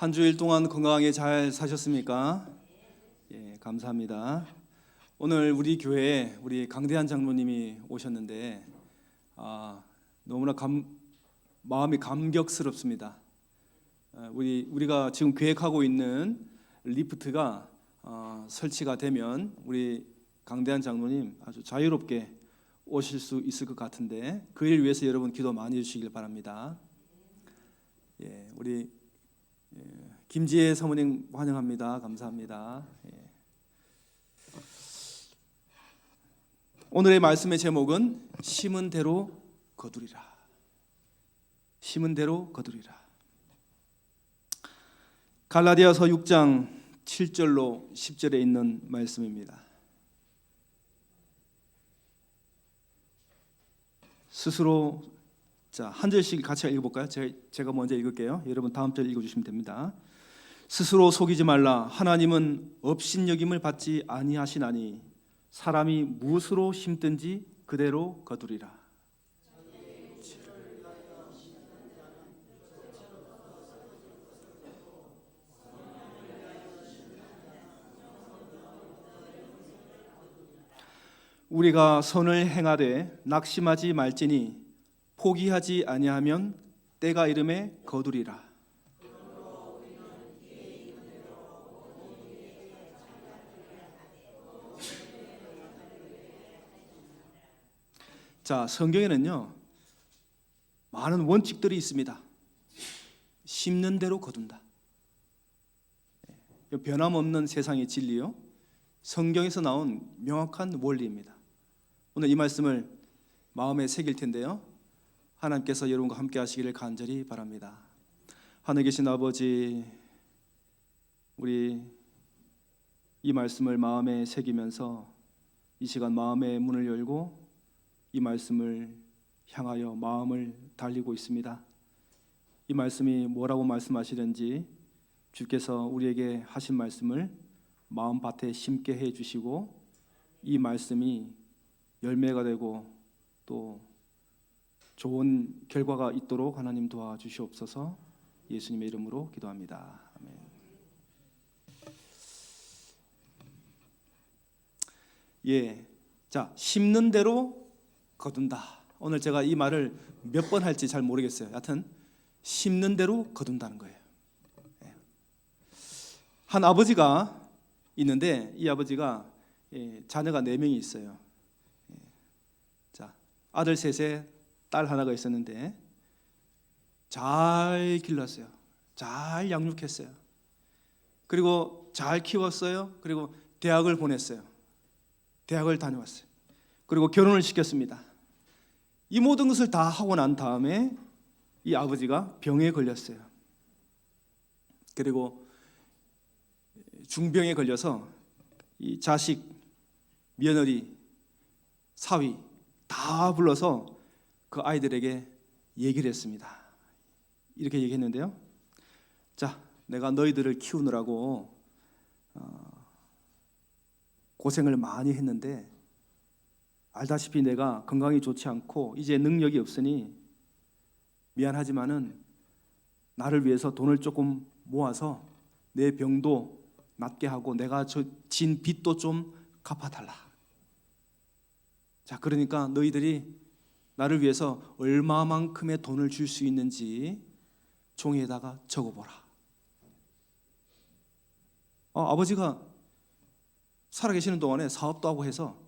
한 주일 동안 건강하게 잘 사셨습니까? 예, 감사합니다. 오늘 우리 교회에 우리 강대한 장로님이 오셨는데 너무나 마음이 감격스럽습니다. 우리가 지금 계획하고 있는 리프트가 설치가 되면 우리 강대한 장로님 아주 자유롭게 오실 수 있을 것 같은데 그 일 위해서 여러분 기도 많이 해주시길 바랍니다. 예, 우리 김지혜 사모님 환영합니다. 감사합니다. 예. 오늘의 말씀의 제목은 심은 대로 거두리라. 심은 대로 거두리라. 갈라디아서 6장 7절로 10절에 있는 말씀입니다. 스스로 한 절씩 같이 읽어볼까요? 제가 먼저 읽을게요. 여러분 다음 절 읽어주시면 됩니다. 스스로 속이지 말라. 하나님은 업신여김을 받지 아니하시나니 사람이 무엇으로 심든지 그대로 거두리라. 우리가 선을 행하되 낙심하지 말지니 포기하지 아니하면 때가 이름에 거두리라. 자, 성경에는요 많은 원칙들이 있습니다. 심는 대로 거둔다. 변함없는 세상의 진리요, 성경에서 나온 명확한 원리입니다. 오늘 이 말씀을 마음에 새길 텐데요, 하나님께서 여러분과 함께 하시기를 간절히 바랍니다. 하늘에 계신 아버지, 우리 이 말씀을 마음에 새기면서 이 시간 마음의 문을 열고 이 말씀을 향하여 마음을 달리고 있습니다. 이 말씀이 뭐라고 말씀하시는지 주께서 우리에게 하신 말씀을 마음밭에 심게 해주시고 이 말씀이 열매가 되고 또 좋은 결과가 있도록 하나님 도와주시옵소서. 예수님의 이름으로 기도합니다. 아멘. 예, 자, 심는 대로 거둔다. 오늘 제가 이 말을 몇 번 할지 잘 모르겠어요. 여하튼 심는 대로 거둔다는 거예요. 한 아버지가 있는데 이 아버지가 자녀가 4명이 있어요. 자, 아들 셋에 딸 하나가 있었는데 잘 길렀어요. 잘 양육했어요. 그리고 잘 키웠어요. 그리고 대학을 보냈어요. 대학을 다녀왔어요. 그리고 결혼을 시켰습니다. 이 모든 것을 다 하고 난 다음에 이 아버지가 병에 걸렸어요. 그리고 중병에 걸려서 이 자식, 며느리, 사위 다 불러서 그 아이들에게 얘기를 했습니다. 이렇게 얘기했는데요, 자, 내가 너희들을 키우느라고 고생을 많이 했는데 알다시피 내가 건강이 좋지 않고 이제 능력이 없으니 미안하지만은 나를 위해서 돈을 조금 모아서 내 병도 낫게 하고 내가 진 빚도 좀 갚아달라. 자, 그러니까 너희들이 나를 위해서 얼마만큼의 돈을 줄 수 있는지 종이에다가 적어보라. 아버지가 살아계시는 동안에 사업도 하고 해서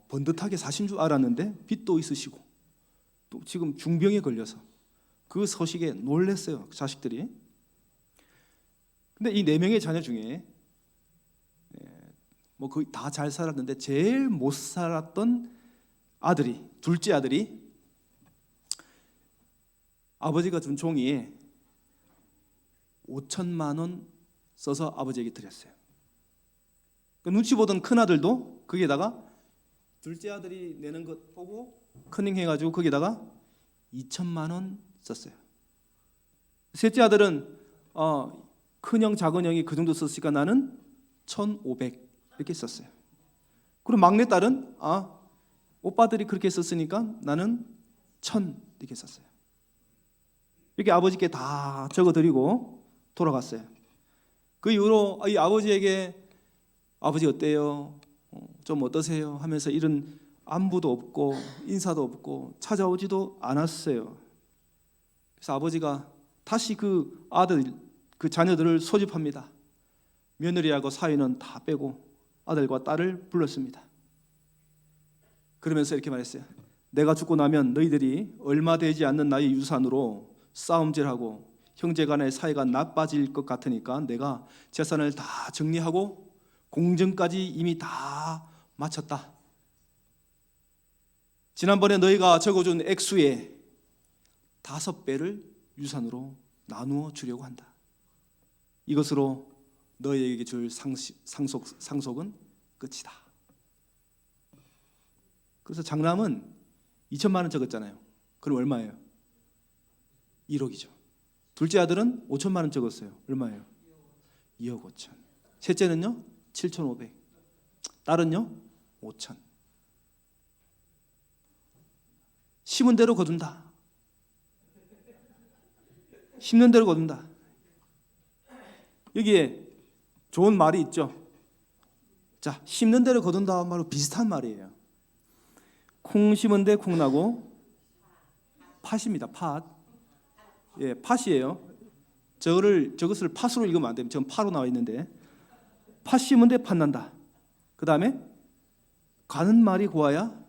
번듯하게 사신 줄 알았는데 빚도 있으시고 또 지금 중병에 걸려서 그 소식에 놀랐어요, 자식들이. 근데 이 4명의 자녀 중에 뭐 거의 다 잘 살았는데 제일 못 살았던 아들이, 둘째 아들이 아버지가 준 종이에 5천만 원 써서 아버지에게 드렸어요. 눈치 보던 큰 아들도 거기에다가 둘째 아들이 내는 것 보고 커닝해가지고 거기에다가 2천만 원 썼어요. 셋째 아들은 큰형 작은형이 그 정도 썼으니까 나는 1,500 이렇게 썼어요. 그리고 막내딸은 오빠들이 그렇게 썼으니까 나는 1,000 이렇게 썼어요. 이렇게 아버지께 다 적어드리고 돌아갔어요. 그 이후로 이 아버지에게 아버지 어때요? 좀 어떠세요? 하면서 이런 안부도 없고 인사도 없고 찾아오지도 않았어요. 그래서 아버지가 다시 그 아들, 그 자녀들을 소집합니다. 며느리하고 사위는 다 빼고 아들과 딸을 불렀습니다. 그러면서 이렇게 말했어요. 내가 죽고 나면 너희들이 얼마 되지 않는 나의 유산으로 싸움질하고 형제간의 사이가 나빠질 것 같으니까 내가 재산을 다 정리하고 공정까지 이미 다 마쳤다. 지난번에 너희가 적어준 액수의 5배를 유산으로 나누어 주려고 한다. 이것으로 너희에게 줄 상속은 끝이다. 그래서 장남은 2천만 원 적었잖아요. 그럼 얼마예요? 1억이죠. 둘째 아들은 5천만 원 적었어요. 얼마예요? 2억 5천. 셋째는요? 7,500. 딸은요? 5천. 심은 대로 거둔다. 심는 대로 거둔다. 여기에 좋은 말이 있죠. 자, 심는 대로 거둔다 말로 비슷한 말이에요. 콩 심은 데 콩 나고 팥입니다. 팥. 예, 팥이에요. 저것을 팥으로 읽으면 안 됩니다. 지금 파로 나와 있는데 팥 심은 데 팥 난다. 그 다음에 가는 말이 고와야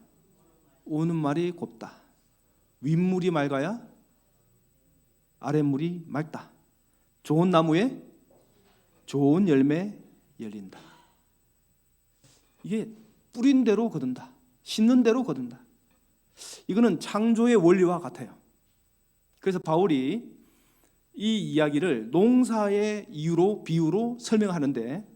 오는 말이 곱다. 윗물이 맑아야 아랫물이 맑다. 좋은 나무에 좋은 열매 열린다. 이게 뿌린 대로 거둔다. 심는 대로 거둔다. 이거는 창조의 원리와 같아요. 그래서 바울이 이 이야기를 농사의 이유로 비유로 설명하는데,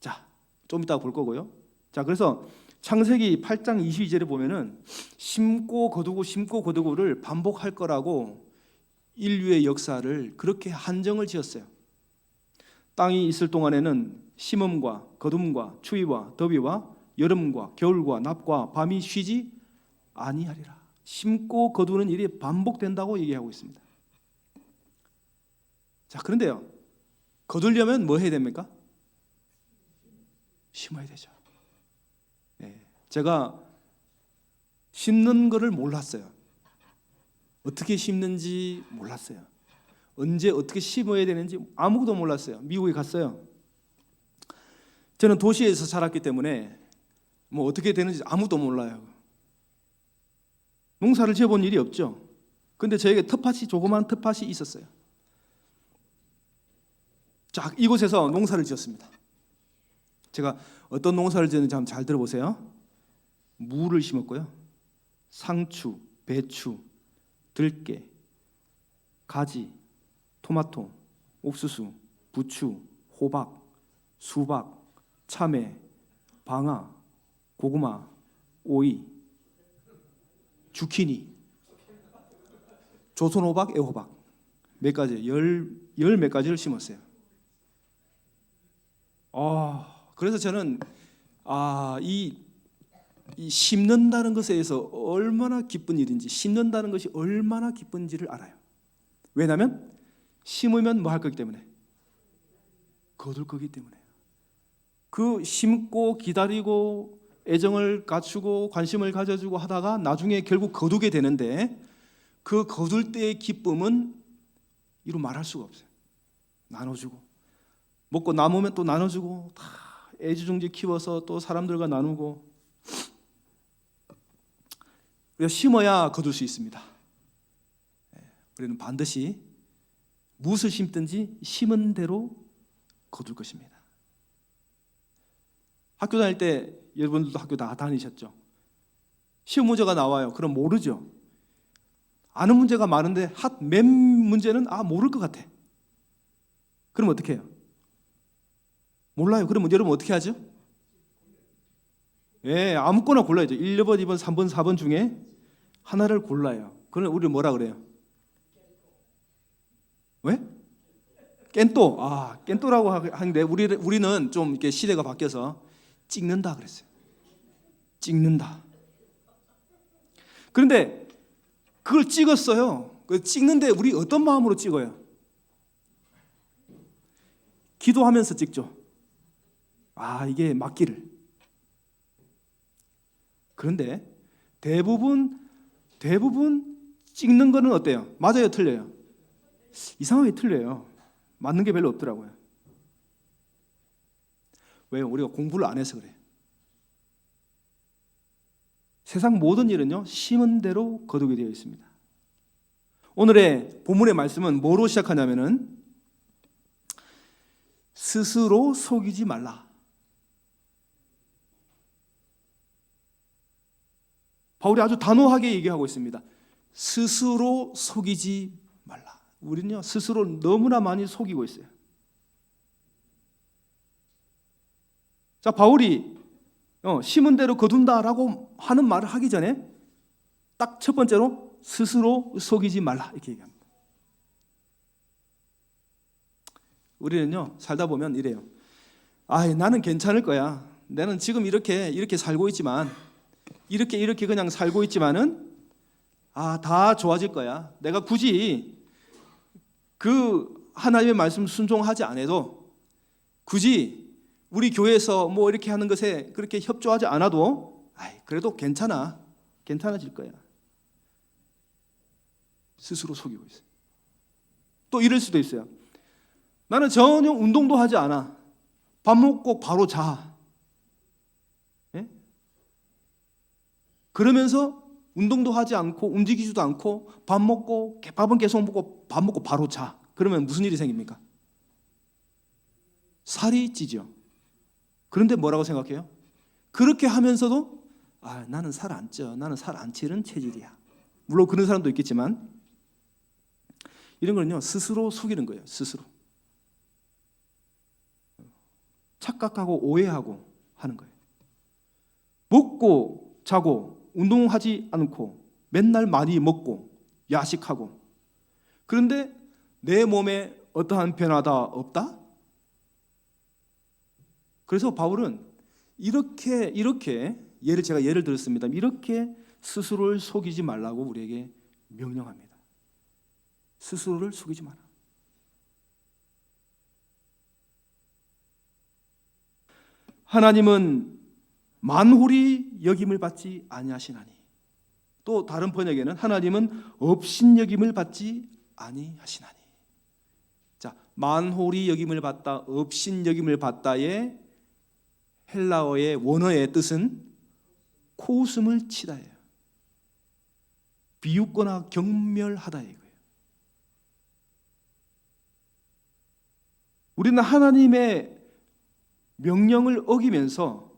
자, 좀 이따 볼 거고요. 자, 그래서 창세기 8장 22절에 보면은 심고 거두고 심고 거두고를 반복할 거라고 인류의 역사를 그렇게 한정을 지었어요. 땅이 있을 동안에는 심음과 거둠과 추위와 더위와 여름과 겨울과 낮과 밤이 쉬지 아니하리라. 심고 거두는 일이 반복된다고 얘기하고 있습니다. 자, 그런데요, 거두려면 뭐 해야 됩니까? 심어야 되죠. 네, 제가 심는 거를 몰랐어요. 어떻게 심는지 몰랐어요. 언제 어떻게 심어야 되는지 아무것도 몰랐어요. 미국에 갔어요. 저는 도시에서 자랐기 때문에 뭐 어떻게 되는지 아무도 몰라요. 농사를 지어본 일이 없죠. 근데 저에게 조그만 텃밭이 있었어요. 자, 이곳에서 농사를 지었습니다. 제가 어떤 농사를 지었는지 한번 잘 들어보세요. 무를 심었고요. 상추, 배추, 들깨, 가지, 토마토, 옥수수, 부추, 호박, 수박, 참외, 방아, 고구마, 오이, 주키니, 조선호박, 애호박 몇 가지, 열 몇 가지를 심었어요. 그래서 저는 이 심는다는 것에 대해서 얼마나 기쁜 일인지, 심는다는 것이 얼마나 기쁜지를 알아요. 왜냐하면 심으면 뭐 할 거기 때문에? 거둘 거기 때문에. 그 심고 기다리고 애정을 갖추고 관심을 가져주고 하다가 나중에 결국 거두게 되는데, 그 거둘 때의 기쁨은 이루 말할 수가 없어요. 나눠주고 먹고 남으면 또 나눠주고, 다 애지중지 키워서 또 사람들과 나누고. 우리가 심어야 거둘 수 있습니다. 우리는 반드시 무엇을 심든지 심은 대로 거둘 것입니다. 학교 다닐 때 여러분들도 학교 다 다니셨죠? 시험 문제가 나와요. 그럼 모르죠. 아는 문제가 많은데 몇 문제는 모를 것 같아. 그럼 어떻게 해요? 몰라요. 그러면 여러분 어떻게 하죠? 아무거나 골라야죠. 1번, 2번, 3번, 4번 중에 하나를 골라요. 그럼 우리 뭐라 그래요? 왜? 깬또. 깬또라고 하는데 우리는 좀 이렇게 시대가 바뀌어서 찍는다 그랬어요. 찍는다. 그런데 그걸 찍었어요. 찍는데 우리 어떤 마음으로 찍어요? 기도하면서 찍죠. 아, 이게 맞기를. 그런데 대부분 찍는 거는 어때요? 맞아요, 틀려요? 이상하게 틀려요. 맞는 게 별로 없더라고요. 왜요? 우리가 공부를 안 해서 그래요. 세상 모든 일은요, 심은 대로 거두게 되어 있습니다. 오늘의 본문의 말씀은 뭐로 시작하냐면은 스스로 속이지 말라. 바울이 아주 단호하게 얘기하고 있습니다. 스스로 속이지 말라. 우리는요, 스스로 너무나 많이 속이고 있어요. 자, 바울이 심은 대로 거둔다라고 하는 말을 하기 전에 딱 첫 번째로 스스로 속이지 말라 이렇게 얘기합니다. 우리는요, 살다 보면 이래요. 아, 나는 괜찮을 거야. 나는 지금 이렇게 살고 있지만 이렇게 그냥 살고 있지만은 다 좋아질 거야. 내가 굳이 그 하나님의 말씀 순종하지 않아도, 굳이 우리 교회에서 뭐 이렇게 하는 것에 그렇게 협조하지 않아도 그래도 괜찮아질 거야. 스스로 속이고 있어요. 또 이럴 수도 있어요. 나는 전혀 운동도 하지 않아. 밥 먹고 바로 자. 예? 그러면서 운동도 하지 않고 움직이지도 않고 밥은 계속 먹고 밥 먹고 바로 자. 그러면 무슨 일이 생깁니까? 살이 찌죠. 그런데 뭐라고 생각해요? 그렇게 하면서도 나는 살 안 쪄. 나는 살 안 찌는 체질이야. 물론 그런 사람도 있겠지만 이런 거는요, 스스로 속이는 거예요. 스스로 착각하고 오해하고 하는 거예요. 먹고 자고 운동하지 않고 맨날 많이 먹고 야식하고, 그런데 내 몸에 어떠한 변화가 없다? 그래서 바울은 이렇게 제가 예를 들었습니다. 이렇게 스스로를 속이지 말라고 우리에게 명령합니다. 스스로를 속이지 마라. 하나님은 만홀히 여김을 받지 아니하시나니. 또 다른 번역에는 하나님은 업신여김을 받지 아니하시나니. 자, 만홀히 여김을 받다, 업신여김을 받다의 헬라어의 원어의 뜻은 코웃음을 치다예요. 비웃거나 경멸하다 이거예요. 우리는 하나님의 명령을 어기면서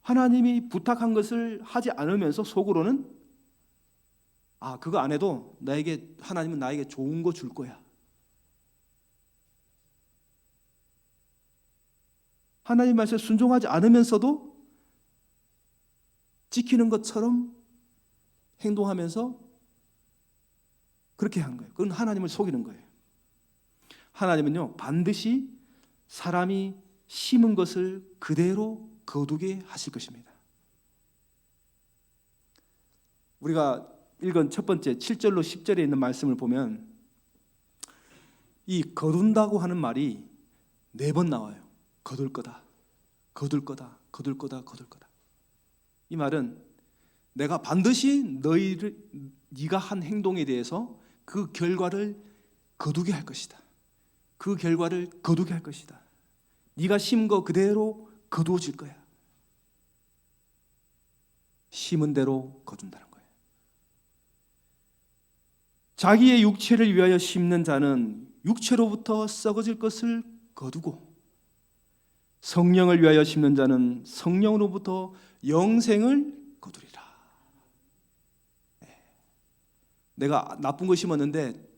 하나님이 부탁한 것을 하지 않으면서 속으로는 그거 안 해도 하나님은 나에게 좋은 거 줄 거야. 하나님 말씀에 순종하지 않으면서도 지키는 것처럼 행동하면서 그렇게 한 거예요. 그건 하나님을 속이는 거예요. 하나님은요, 반드시 사람이 심은 것을 그대로 거두게 하실 것입니다. 우리가 읽은 첫 번째 7절로 10절에 있는 말씀을 보면 이 거둔다고 하는 말이 4번 나와요. 거둘 거다, 거둘 거다, 거둘 거다, 거둘 거다. 이 말은 내가 반드시 네가 한 행동에 대해서 그 결과를 거두게 할 것이다. 그 결과를 거두게 할 것이다. 네가 심은 거 그대로 거두어질 거야. 심은 대로 거둔다는 거예요. 자기의 육체를 위하여 심는 자는 육체로부터 썩어질 것을 거두고, 성령을 위하여 심는 자는 성령으로부터 영생을 거두리라. 내가 나쁜 거 심었는데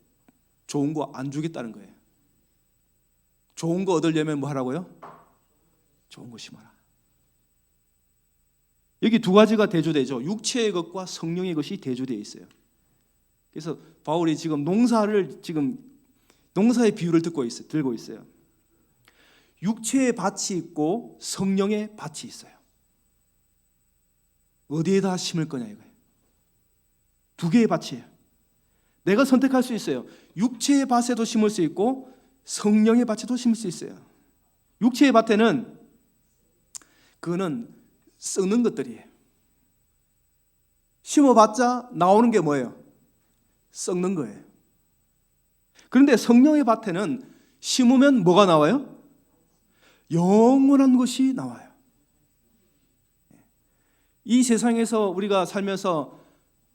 좋은 거 안 주겠다는 거예요. 좋은 거 얻으려면 뭐 하라고요? 좋은 거 심어라. 여기 2가지가 대조되죠. 육체의 것과 성령의 것이 대조되어 있어요. 그래서 바울이 지금 농사의 비유를 들고 있어요. 육체의 밭이 있고 성령의 밭이 있어요. 어디에다 심을 거냐 이거예요. 2개의 밭이에요. 내가 선택할 수 있어요. 육체의 밭에도 심을 수 있고 성령의 밭에도 심을 수 있어요. 육체의 밭에는 그거는 썩는 것들이에요. 심어봤자 나오는 게 뭐예요? 썩는 거예요. 그런데 성령의 밭에는 심으면 뭐가 나와요? 영원한 것이 나와요. 이 세상에서 우리가 살면서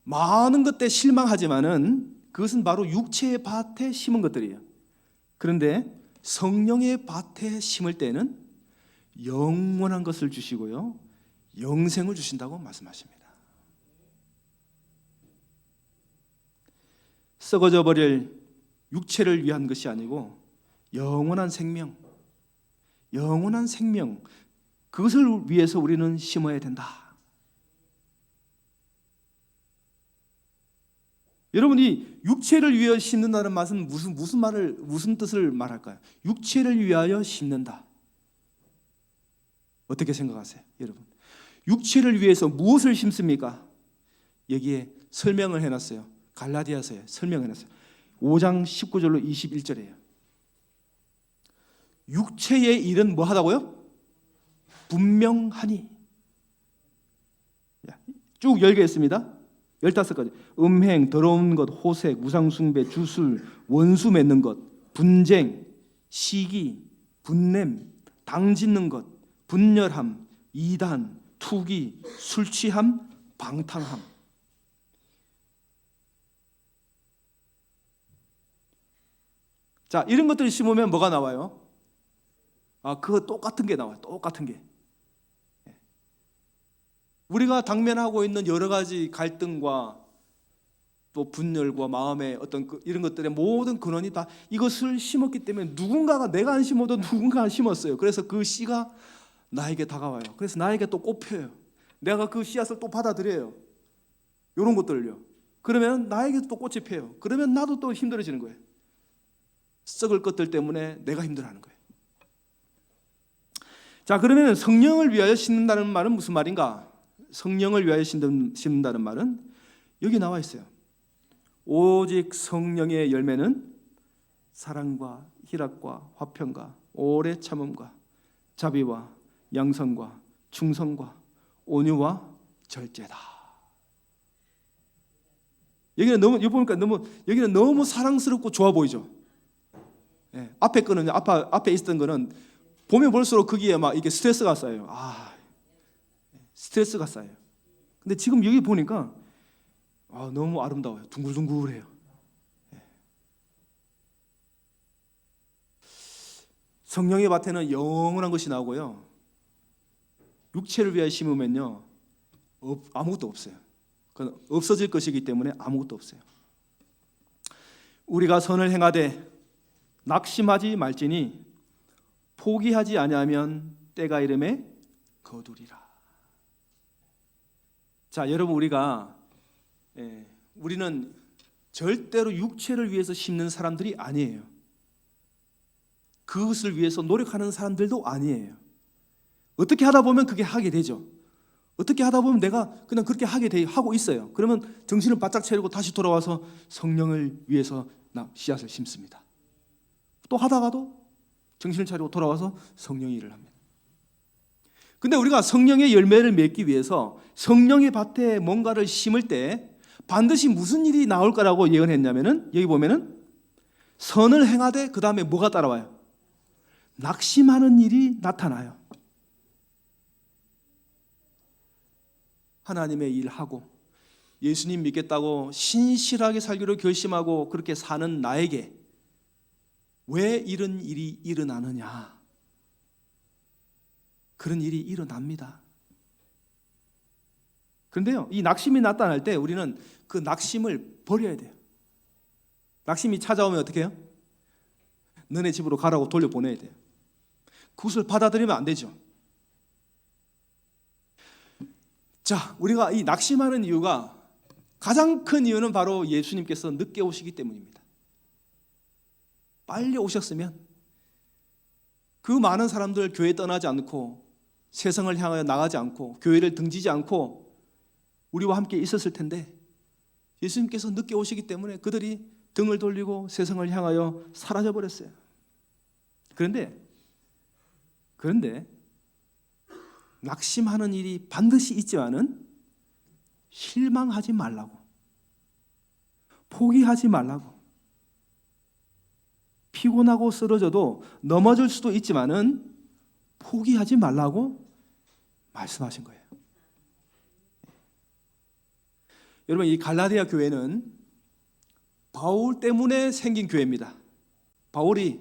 많은 것들에 실망하지만은 그것은 바로 육체의 밭에 심은 것들이에요. 그런데 성령의 밭에 심을 때는 영원한 것을 주시고요, 영생을 주신다고 말씀하십니다. 썩어져 버릴 육체를 위한 것이 아니고 영원한 생명, 그것을 위해서 우리는 심어야 된다. 여러분이 육체를 위하여 심는다는 말은 무슨 뜻을 말할까요? 육체를 위하여 심는다. 어떻게 생각하세요, 여러분? 육체를 위해서 무엇을 심습니까? 여기에 설명을 해놨어요. 갈라디아서에 설명해놨어요. 5장 19절로 21절이에요. 육체의 일은 뭐 하다고요? 분명하니. 쭉 열겠습니다. 15가지. 음행, 더러운 것, 호색, 우상숭배, 주술, 원수 맺는 것, 분쟁, 시기, 분냄, 당짓는 것, 분열함, 이단, 투기, 술취함, 방탕함. 자, 이런 것들을 심으면 뭐가 나와요? 그거 똑같은 게 나와요. 똑같은 게. 우리가 당면하고 있는 여러 가지 갈등과 또 분열과 마음의 어떤 이런 것들의 모든 근원이 다 이것을 심었기 때문에 누군가가, 내가 안 심어도 누군가가 심었어요. 그래서 그 씨가 나에게 다가와요. 그래서 나에게 또 꽃펴요. 내가 그 씨앗을 또 받아들여요. 이런 것들을요. 그러면 나에게도 또 꽃이 펴요. 그러면 나도 또 힘들어지는 거예요. 썩을 것들 때문에 내가 힘들어하는 거예요. 자, 그러면 성령을 위하여 심는다는 말은 무슨 말인가? 성령을 위하여 심는다는 말은 여기 나와 있어요. 오직 성령의 열매는 사랑과 희락과 화평과 오래 참음과 자비와 양선과 충성과 온유와 절제다. 여기는 너무 사랑스럽고 좋아 보이죠. 앞에 거는 앞에 있었던 거는 보면 볼수록 거기에 막 이게 스트레스가 쌓여요. 스트레스가 쌓여요. 근데 지금 여기 보니까 너무 아름다워요. 둥글둥글해요. 성령의 밭에는 영원한 것이 나오고요, 육체를 위하여 심으면요 아무것도 없어요. 그건 없어질 것이기 때문에 아무것도 없어요. 우리가 선을 행하되 낙심하지 말지니 포기하지 아니하면 때가 이름에 거두리라. 자, 여러분, 우리는 절대로 육체를 위해서 심는 사람들이 아니에요. 그것을 위해서 노력하는 사람들도 아니에요. 어떻게 하다 보면 그게 하게 되죠. 어떻게 하다 보면 내가 그냥 그렇게 하고 있어요. 그러면 정신을 바짝 차리고 다시 돌아와서 성령을 위해서 씨앗을 심습니다. 또 하다가도 정신을 차리고 돌아와서 성령의 일을 합니다. 근데 우리가 성령의 열매를 맺기 위해서 성령의 밭에 뭔가를 심을 때 반드시 무슨 일이 나올 거라고 예언했냐면은, 여기 보면은 선을 행하되 그 다음에 뭐가 따라와요? 낙심하는 일이 나타나요. 하나님의 일하고 예수님 믿겠다고 신실하게 살기로 결심하고 그렇게 사는 나에게 왜 이런 일이 일어나느냐? 그런 일이 일어납니다. 그런데요, 이 낙심이 나타날 때 우리는 그 낙심을 버려야 돼요. 낙심이 찾아오면 어떻게 해요? 너네 집으로 가라고 돌려보내야 돼요. 그것을 받아들이면 안 되죠. 자, 우리가 이 낙심하는 이유가, 가장 큰 이유는 바로 예수님께서 늦게 오시기 때문입니다. 빨리 오셨으면 그 많은 사람들 교회 떠나지 않고 세상을 향하여 나가지 않고 교회를 등지지 않고 우리와 함께 있었을 텐데, 예수님께서 늦게 오시기 때문에 그들이 등을 돌리고 세상을 향하여 사라져 버렸어요. 그런데 그런데 낙심하는 일이 반드시 있지만은 실망하지 말라고, 포기하지 말라고. 피곤하고 쓰러져도 넘어질 수도 있지만은 포기하지 말라고 말씀하신 거예요. 여러분, 이 갈라디아 교회는 바울 때문에 생긴 교회입니다. 바울이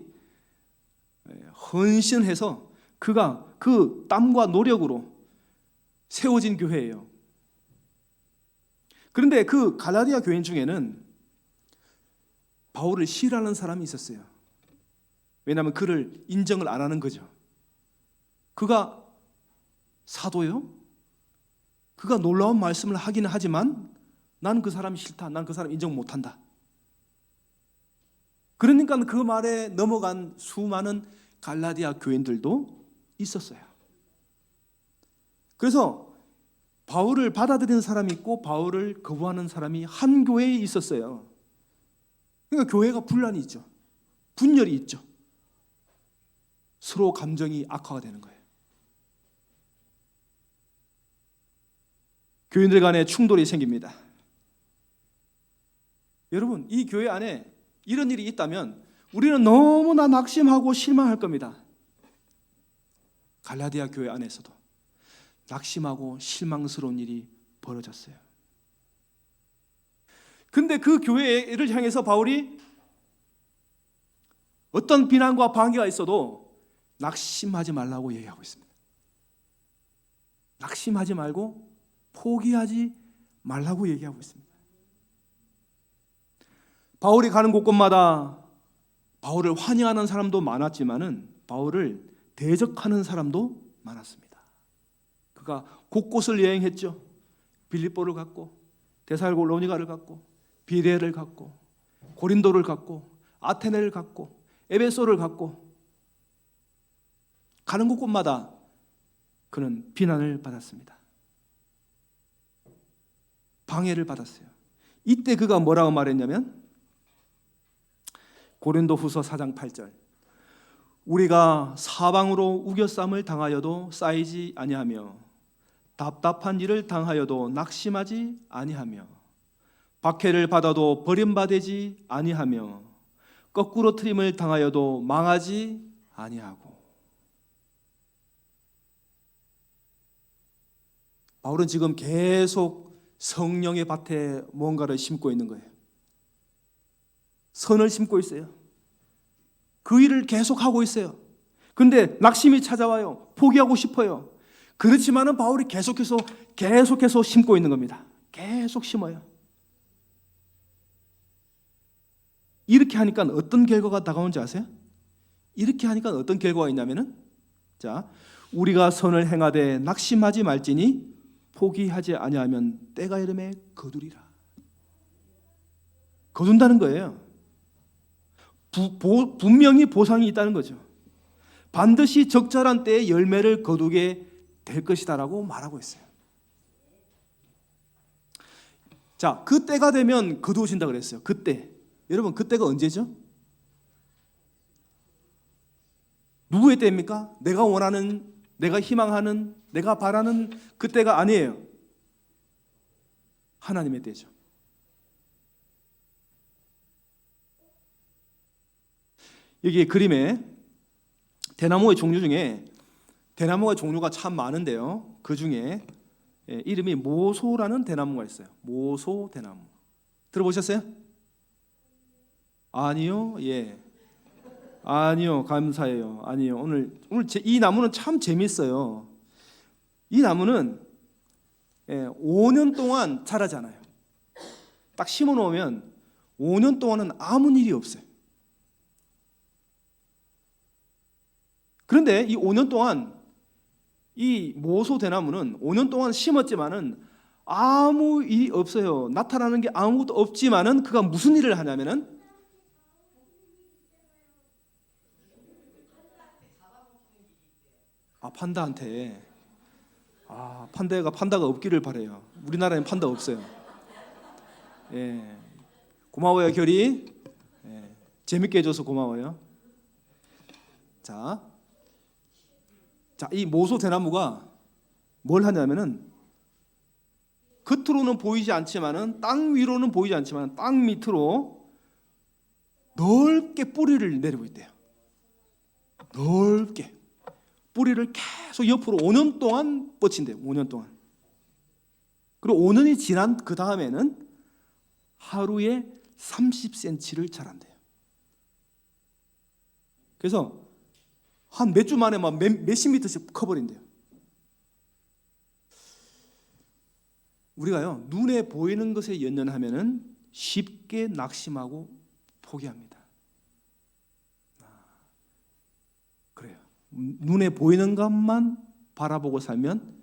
헌신해서 그가 그 땀과 노력으로 세워진 교회예요. 그런데 그 갈라디아 교인 중에는 바울을 싫어하는 사람이 있었어요. 왜냐하면 그를 인정을 안 하는 거죠. 그가 사도요? 그가 놀라운 말씀을 하기는 하지만 난 그 사람이 싫다. 난 그 사람 인정 못한다. 그러니까 그 말에 넘어간 수많은 갈라디아 교인들도 있었어요. 그래서 바울을 받아들이는 사람이 있고 바울을 거부하는 사람이 한 교회에 있었어요. 그러니까 교회가 분란이 있죠. 분열이 있죠. 서로 감정이 악화가 되는 거예요. 교인들 간에 충돌이 생깁니다. 여러분, 이 교회 안에 이런 일이 있다면 우리는 너무나 낙심하고 실망할 겁니다. 갈라디아 교회 안에서도 낙심하고 실망스러운 일이 벌어졌어요. 근데 그 교회를 향해서 바울이 어떤 비난과 방해가 있어도 낙심하지 말라고 얘기하고 있습니다. 낙심하지 말고 포기하지 말라고 얘기하고 있습니다. 바울이 가는 곳곳마다 바울을 환영하는 사람도 많았지만은 바울을 대적하는 사람도 많았습니다. 그가 곳곳을 여행했죠. 빌립보를 갔고, 데살로니가를 갔고, 비레를 갔고, 고린도를 갔고, 아테네를 갔고, 에베소를 갔고, 가는 곳곳마다 그는 비난을 받았습니다. 방해를 받았어요. 이때 그가 뭐라고 말했냐면 고린도후서 4장 8절, 우리가 사방으로 우겨쌈을 당하여도 쌓이지 아니하며 답답한 일을 당하여도 낙심하지 아니하며 박해를 받아도 버림받지 아니하며 거꾸로 트림을 당하여도 망하지 아니하고. 바울은 지금 계속 성령의 밭에 뭔가를 심고 있는 거예요. 선을 심고 있어요. 그 일을 계속 하고 있어요. 근데 낙심이 찾아와요. 포기하고 싶어요. 그렇지만은 바울이 계속해서 심고 있는 겁니다. 계속 심어요. 이렇게 하니까 어떤 결과가 다가오는지 아세요? 이렇게 하니까 어떤 결과가 있냐면은, 자, 우리가 선을 행하되 낙심하지 말지니 포기하지 아니하면 때가 이름에 거두리라. 거둔다는 거예요. 분명히 보상이 있다는 거죠. 반드시 적절한 때에 열매를 거두게 될 것이다라고 말하고 있어요. 자, 그 때가 되면 거두어진다 그랬어요. 그때. 여러분, 그때가 언제죠? 누구의 때입니까? 내가 원하는, 내가 희망하는, 내가 바라는 그때가 아니에요. 하나님의 때죠. 여기 그림에 대나무의 종류 중에, 대나무의 종류가 참 많은데요, 그 중에 이름이 모소라는 대나무가 있어요. 모소 대나무. 들어보셨어요? 아니요. 예. 아니요. 감사해요. 아니요. 오늘 이 나무는 참 재밌어요. 이 나무는 5년 동안 자라잖아요. 딱 심어 놓으면 5년 동안은 아무 일이 없어요. 그런데 이 5년 동안 이 모소 대나무는 5년 동안 심었지만은 아무 일이 없어요. 나타나는 게 아무것도 없지만은 그가 무슨 일을 하냐면은, 판다한테, 판다가 없기를 바래요. 우리나라엔 판다 없어요. 예, 고마워요 결이. 재밌게 해줘서 고마워요. 자, 자, 이 모소 대나무가 뭘 하냐면은 겉으로는 보이지 않지만은 땅 위로는 보이지 않지만 땅 밑으로 넓게 뿌리를 내리고 있대요. 넓게 뿌리를 계속 옆으로 5년 동안 뻗친대요. 5년 동안. 그리고 5년이 지난 그 다음에는 하루에 30cm를 자란대요. 그래서 한 몇 주 만에 막 몇십 미터씩 커버린대요. 우리가요, 눈에 보이는 것에 연연하면은 쉽게 낙심하고 포기합니다. 그래요. 눈에 보이는 것만 바라보고 살면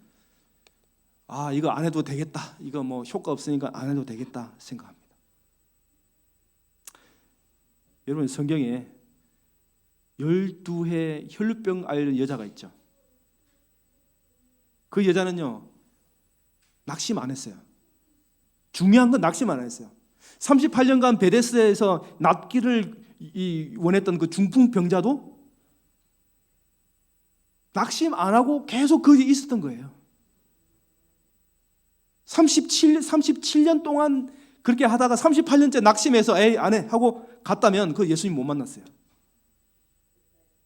이거 안 해도 되겠다. 이거 뭐 효과 없으니까 안 해도 되겠다 생각합니다. 여러분, 성경에 12해 혈루병 앓는 여자가 있죠. 그 여자는요, 낙심 안 했어요. 중요한 건 낙심 안 했어요. 38년간 베데스다에서 낫기를 원했던 그 중풍병자도 낙심 안 하고 계속 거기에 있었던 거예요. 37년 동안 그렇게 하다가 38년째 낙심해서 에이 안 해 하고 갔다면 그 예수님 못 만났어요.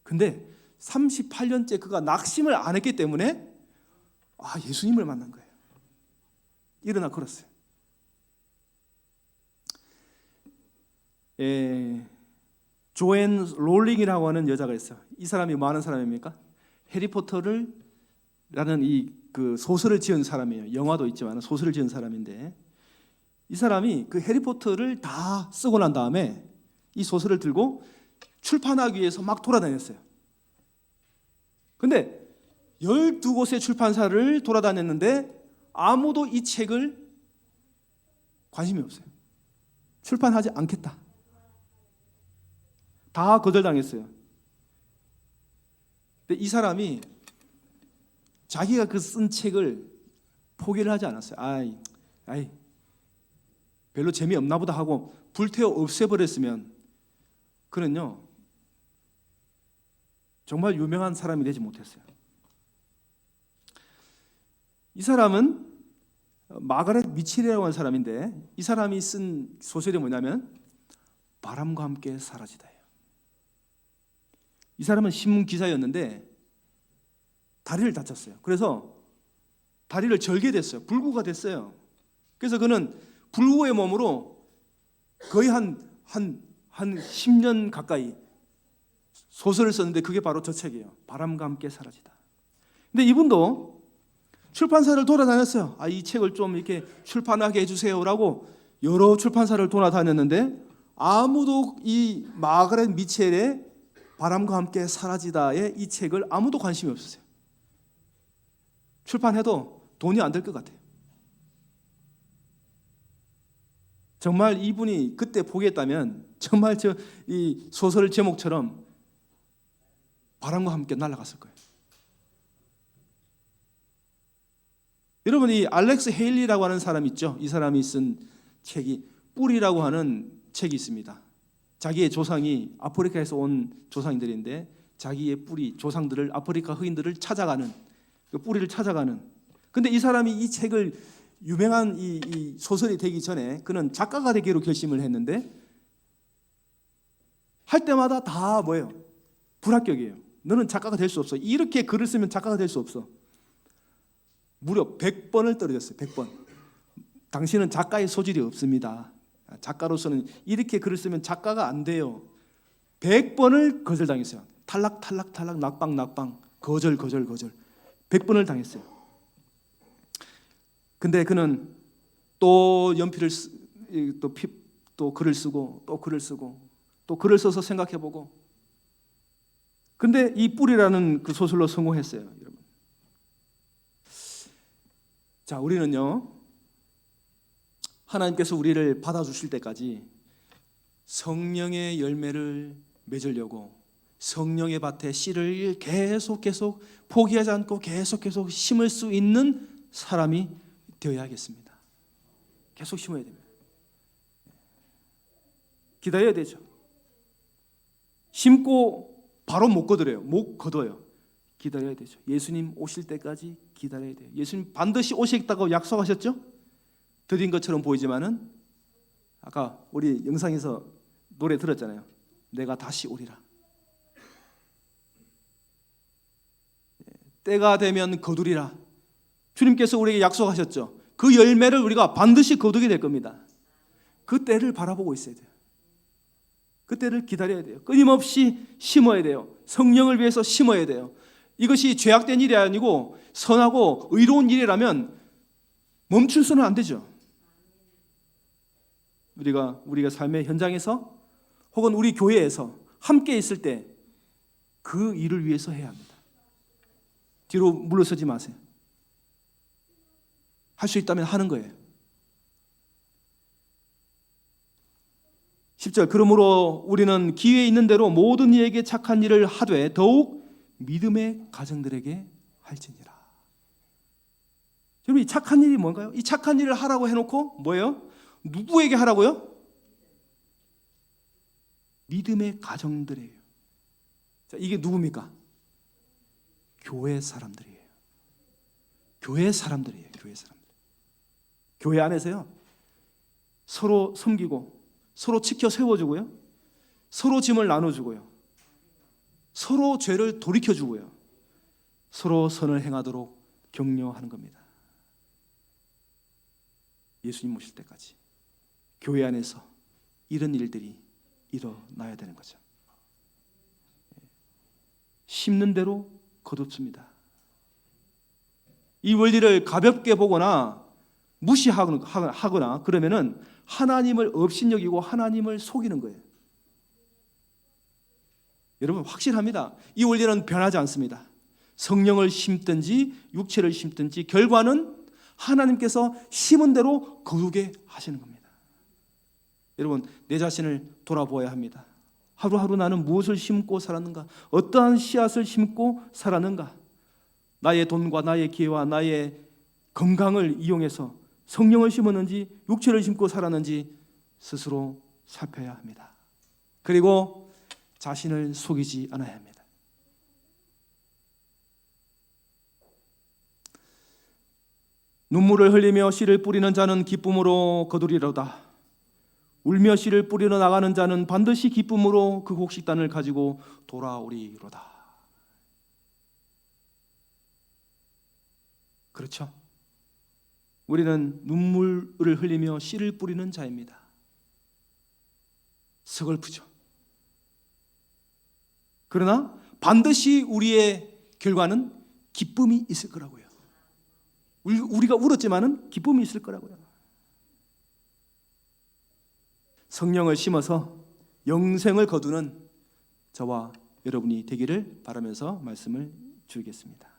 근데 38년째 그가 낙심을 안 했기 때문에 예수님을 만난 거예요. 일어나 걸었어요. 조앤 롤링이라고 하는 여자가 있어요. 이 사람이 뭐 하는 사람입니까? 해리포터를 라는 그 소설을 지은 사람이에요. 영화도 있지만 소설을 지은 사람인데, 이 사람이 그 해리포터를 다 쓰고 난 다음에 이 소설을 들고 출판하기 위해서 막 돌아다녔어요. 근데 12곳의 출판사를 돌아다녔는데 아무도 이 책을 관심이 없어요. 출판하지 않겠다. 다 거절당했어요. 근데 이 사람이 자기가 그 쓴 책을 포기를 하지 않았어요. 아이 별로 재미없나 보다 하고 불태워 없애버렸으면 그는요 정말 유명한 사람이 되지 못했어요. 이 사람은 마가렛 미첼이라고 하는 사람인데, 이 사람이 쓴 소설이 뭐냐면 바람과 함께 사라지다예요. 이 사람은 신문 기자였는데 다리를 다쳤어요. 그래서 다리를 절게 됐어요. 불구가 됐어요. 그래서 그는 불구의 몸으로 거의 한 10년 가까이 소설을 썼는데 그게 바로 저 책이에요. 바람과 함께 사라지다. 근데 이분도 출판사를 돌아다녔어요. 이 책을 좀 이렇게 출판하게 해주세요라고 여러 출판사를 돌아다녔는데 아무도 이 마가렛 미첼의 바람과 함께 사라지다의 이 책을 아무도 관심이 없었어요. 출판해도 돈이 안 될 것 같아요. 정말 이분이 그때 포기했다면 정말 이 소설 제목처럼 바람과 함께 날아갔을 거예요. 여러분, 이 알렉스 헤일리라고 하는 사람 있죠? 이 사람이 쓴 책이 뿌리라고 하는 책이 있습니다. 자기의 조상이 아프리카에서 온 조상들인데 자기의 뿌리, 조상들을, 아프리카 흑인들을 찾아가는, 그 뿌리를 찾아가는. 근데 이 사람이 이 책을 유명한 이 소설이 되기 전에 그는 작가가 되기로 결심을 했는데 할 때마다 다 뭐예요? 불합격이에요. 너는 작가가 될 수 없어. 이렇게 글을 쓰면 작가가 될 수 없어. 무려 100번을 떨어졌어요. 100번. 당신은 작가의 소질이 없습니다. 작가로서는 이렇게 글을 쓰면 작가가 안 돼요. 100번을 거절당했어요. 탈락 낙방 거절 100번을 당했어요. 근데 그는 또 연필을 또 글을 쓰고 또 글을 쓰고 또 글을 써서 생각해보고, 근데 이 뿌리라는 그 소설로 성공했어요. 여러분, 자, 우리는요 하나님께서 우리를 받아주실 때까지 성령의 열매를 맺으려고 성령의 밭에 씨를 계속 포기하지 않고 계속 심을 수 있는 사람이 되어야겠습니다. 계속 심어야 됩니다. 기다려야 되죠. 심고 바로 못 거둬요. 기다려야 되죠. 예수님 오실 때까지 기다려야 돼요. 예수님 반드시 오시겠다고 약속하셨죠? 드린 것처럼 보이지만은 아까 우리 영상에서 노래 들었잖아요. 내가 다시 오리라. 때가 되면 거두리라. 주님께서 우리에게 약속하셨죠. 그 열매를 우리가 반드시 거두게 될 겁니다. 그 때를 바라보고 있어야 돼요. 그 때를 기다려야 돼요. 끊임없이 심어야 돼요. 성령을 위해서 심어야 돼요. 이것이 죄악된 일이 아니고 선하고 의로운 일이라면 멈출 수는 안 되죠. 우리가 삶의 현장에서 혹은 우리 교회에서 함께 있을 때 그 일을 위해서 해야 합니다. 뒤로 물러서지 마세요. 할 수 있다면 하는 거예요. 10절 그러므로 우리는 기회 있는 대로 모든 이에게 착한 일을 하되 더욱 믿음의 가정들에게 할지니라. 여러분 이 착한 일이 뭔가요? 이 착한 일을 하라고 해놓고 뭐예요? 누구에게 하라고요? 믿음의 가정들이에요. 자, 이게 누굽니까? 교회 사람들이에요. 교회 사람들이에요. 교회 사람들. 교회 안에서요 서로 섬기고 서로 지켜 세워주고요 서로 짐을 나눠주고요 서로 죄를 돌이켜주고요 서로 선을 행하도록 격려하는 겁니다. 예수님 오실 때까지 교회 안에서 이런 일들이 일어나야 되는 거죠. 심는 대로 거둡습니다. 이 원리를 가볍게 보거나 무시하거나 그러면은 하나님을 업신여기고 하나님을 속이는 거예요. 여러분 확실합니다. 이 원리는 변하지 않습니다. 성령을 심든지 육체를 심든지 결과는 하나님께서 심은 대로 거두게 하시는 겁니다. 여러분 내 자신을 돌아보아야 합니다. 하루하루 나는 무엇을 심고 살았는가? 어떠한 씨앗을 심고 살았는가? 나의 돈과 나의 기회와 나의 건강을 이용해서 성령을 심었는지 육체를 심고 살았는지 스스로 살펴야 합니다. 그리고 자신을 속이지 않아야 합니다. 눈물을 흘리며 씨를 뿌리는 자는 기쁨으로 거두리로다. 울며 씨를 뿌리러 나가는 자는 반드시 기쁨으로 그 곡식단을 가지고 돌아오리로다. 그렇죠? 우리는 눈물을 흘리며 씨를 뿌리는 자입니다. 서글프죠. 그러나 반드시 우리의 결과는 기쁨이 있을 거라고요. 우리가 울었지만은 기쁨이 있을 거라고요. 성령을 심어서 영생을 거두는 저와 여러분이 되기를 바라면서 말씀을 드리겠습니다.